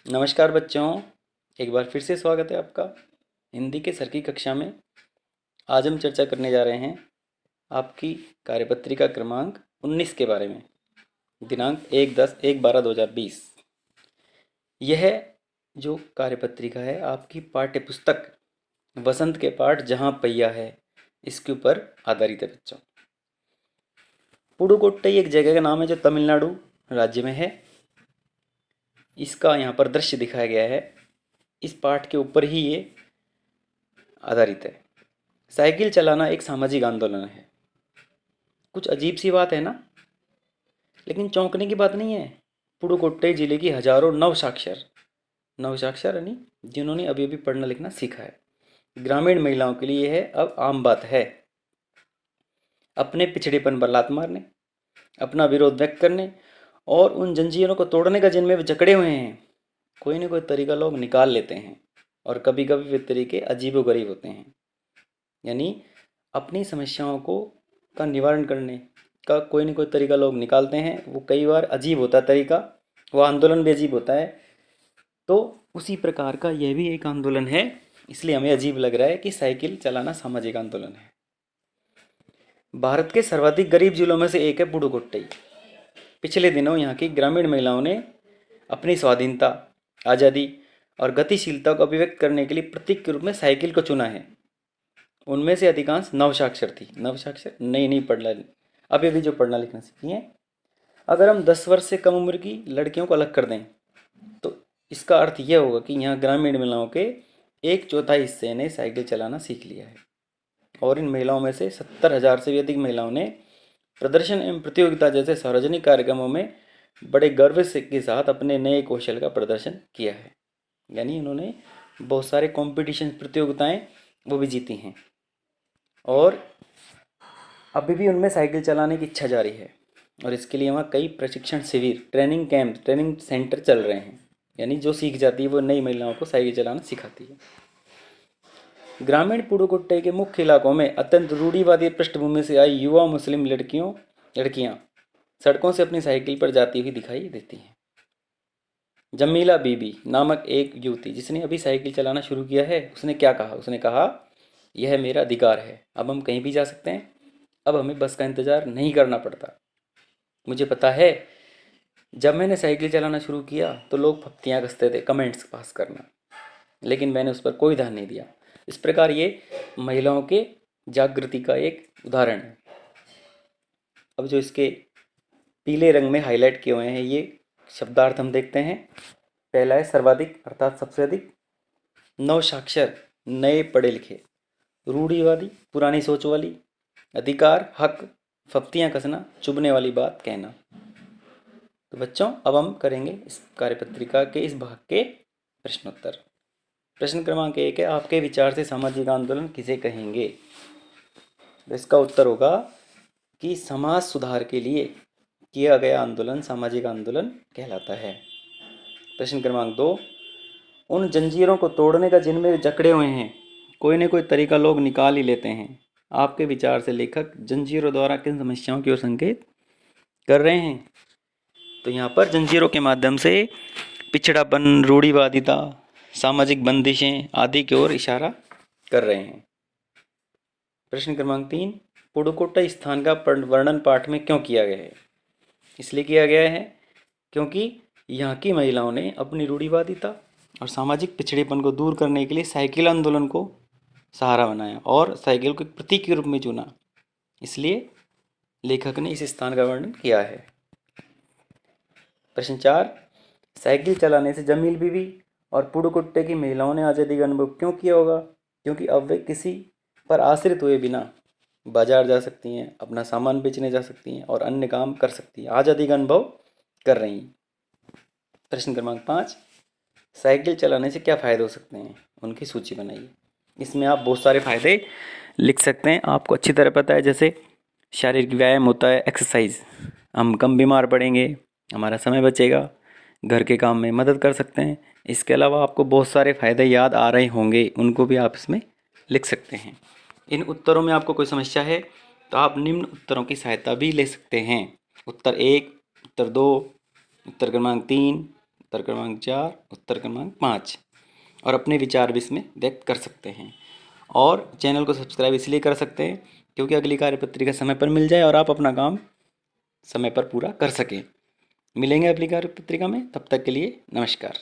नमस्कार बच्चों, एक बार फिर से स्वागत है आपका हिंदी के सर की कक्षा में। आज हम चर्चा करने जा रहे हैं आपकी कार्यपत्रिका क्रमांक 19 के बारे में। दिनांक 1/10/1/12/2020। यह जो कार्यपत्रिका है आपकी पाठ्य पुस्तक वसंत के पाठ जहाँ पहिया है इसके ऊपर आधारित है बच्चों। पुडुकोट्टई एक जगह का नाम है जो तमिलनाडु राज्य में है। इसका यहाँ पर दृश्य दिखाया गया है। इस पाठ के ऊपर ही ये आधारित है। साइकिल चलाना एक सामाजिक आंदोलन है। कुछ अजीब सी बात है ना, लेकिन चौंकने की बात नहीं है। पुडुकोट्टई जिले की हजारों नवसाक्षर यानी जिन्होंने अभी अभी पढ़ना लिखना सीखा है, ग्रामीण महिलाओं के लिए यह अब आम बात है। अपने पिछड़ेपन पर लात मारने, अपना विरोध व्यक्त करने और उन जंजीरों को तोड़ने का जिनमें वे जकड़े हुए हैं, कोई ना कोई तरीका लोग निकाल लेते हैं। और कभी कभी वे तरीके अजीबोगरीब होते हैं। यानी अपनी समस्याओं को का निवारण करने का कोई ना कोई तरीका लोग निकालते हैं। वो कई बार अजीब होता है तरीका, वो आंदोलन भी अजीब होता है। तो उसी प्रकार का यह भी एक आंदोलन है, इसलिए हमें अजीब लग रहा है कि साइकिल चलाना सामाजिक आंदोलन है। भारत के सर्वाधिक गरीब जिलों में से एक है पुडुकोट्टई। पिछले दिनों यहाँ की ग्रामीण महिलाओं ने अपनी स्वाधीनता, आज़ादी और गतिशीलता को अभिव्यक्त करने के लिए प्रतीक के रूप में साइकिल को चुना है। उनमें से अधिकांश नवसाक्षर थी। नवसाक्षर नई नहीं पढ़ना, अभी अभी जो पढ़ना लिखना सीखी हैं। अगर हम 10 वर्ष से कम उम्र की लड़कियों को अलग कर दें तो इसका अर्थ यह होगा कि यहाँ ग्रामीण महिलाओं के 1/4 हिस्से ने साइकिल चलाना सीख लिया है। और इन महिलाओं में से 70,000 से भी अधिक महिलाओं ने प्रदर्शन एवं प्रतियोगिता जैसे सार्वजनिक कार्यक्रमों में बड़े गर्व के साथ अपने नए कौशल का प्रदर्शन किया है। यानी उन्होंने बहुत सारे कॉम्पिटिशन प्रतियोगिताएं वो भी जीती हैं और अभी भी उनमें साइकिल चलाने की इच्छा जारी है। और इसके लिए वहाँ कई प्रशिक्षण शिविर, ट्रेनिंग कैंप, ट्रेनिंग सेंटर चल रहे हैं। यानी जो सीख जाती है वो नई महिलाओं को साइकिल चलाना सिखाती है। ग्रामीण पुडुकोट्टई के मुख्य इलाकों में अत्यंत रूढ़िवादी पृष्ठभूमि से आई युवा मुस्लिम लड़कियां सड़कों से अपनी साइकिल पर जाती हुई दिखाई देती हैं। जमीला बीबी नामक एक युवती जिसने अभी साइकिल चलाना शुरू किया है, उसने क्या कहा? उसने कहा, यह मेरा अधिकार है, अब हम कहीं भी जा सकते हैं, अब हमें बस का इंतज़ार नहीं करना पड़ता। मुझे पता है जब मैंने साइकिल चलाना शुरू किया तो लोग फप्तियाँ कसते थे कमेंट्स पास करना, लेकिन मैंने उस पर कोई ध्यान नहीं दिया। इस प्रकार ये महिलाओं के जागृति का एक उदाहरण है। अब जो इसके पीले रंग में हाईलाइट किए हुए हैं ये शब्दार्थ हम देखते हैं। पहला है सर्वाधिक अर्थात सबसे अधिक, नवसाक्षर नए पढ़े लिखे, रूढ़िवादी पुरानी सोच वाली, अधिकार हक फप्तियाँ कसना चुभने वाली बात कहना। तो बच्चों अब हम करेंगे इस कार्यपत्रिका के इस भाग के प्रश्नोत्तर। प्रश्न क्रमांक 1 है, आपके विचार से सामाजिक आंदोलन किसे कहेंगे? तो इसका उत्तर होगा कि समाज सुधार के लिए किया गया आंदोलन सामाजिक आंदोलन कहलाता है। प्रश्न क्रमांक 2, उन जंजीरों को तोड़ने का जिनमें जकड़े हुए हैं, कोई न कोई तरीका लोग निकाल ही लेते हैं। आपके विचार से लेखक जंजीरों द्वारा किन समस्याओं की ओर संकेत कर रहे हैं? तो यहाँ पर जंजीरों के माध्यम से पिछड़ापन, रूढ़िवादिता, सामाजिक बंदिशें आदि की ओर इशारा कर रहे हैं। प्रश्न क्रमांक 3, पुडुकोट्टई स्थान का वर्णन पाठ में क्यों किया गया है? इसलिए किया गया है क्योंकि यहाँ की महिलाओं ने अपनी रूढ़िवादिता और सामाजिक पिछड़ेपन को दूर करने के लिए साइकिल आंदोलन को सहारा बनाया और साइकिल को एक प्रतीक के रूप में चुना, इसलिए लेखक ने इस स्थान का वर्णन किया है। प्रश्न 4, साइकिल चलाने से जमील बीवी और पुडुकोट्टई की महिलाओं ने आज़ादी का अनुभव क्यों किया होगा? क्योंकि अब वे किसी पर आश्रित हुए बिना बाजार जा सकती हैं, अपना सामान बेचने जा सकती हैं और अन्य काम कर सकती हैं, आज़ादी का अनुभव कर रही हैं। प्रश्न क्रमांक 5, साइकिल चलाने से क्या फ़ायदे हो सकते हैं? उनकी सूची बनाइए। इसमें आप बहुत सारे फ़ायदे लिख सकते हैं, आपको अच्छी तरह पता है। जैसे शारीरिक व्यायाम होता है, एक्सरसाइज, हम कम बीमार पड़ेंगे, हमारा समय बचेगा, घर के काम में मदद कर सकते हैं। इसके अलावा आपको बहुत सारे फ़ायदे याद आ रहे होंगे, उनको भी आप इसमें लिख सकते हैं। इन उत्तरों में आपको कोई समस्या है तो आप निम्न उत्तरों की सहायता भी ले सकते हैं। उत्तर 1, उत्तर 2, उत्तर क्रमांक 3, उत्तर क्रमांक 4, उत्तर क्रमांक 5 और अपने विचार भी इसमें व्यक्त कर सकते हैं। और चैनल को सब्सक्राइब इसलिए कर सकते हैं क्योंकि अगली कार्यपत्रिका समय पर मिल जाए और आप अपना काम समय पर पूरा कर सकें। मिलेंगे अगली कार्यपत्रिका में, तब तक के लिए नमस्कार।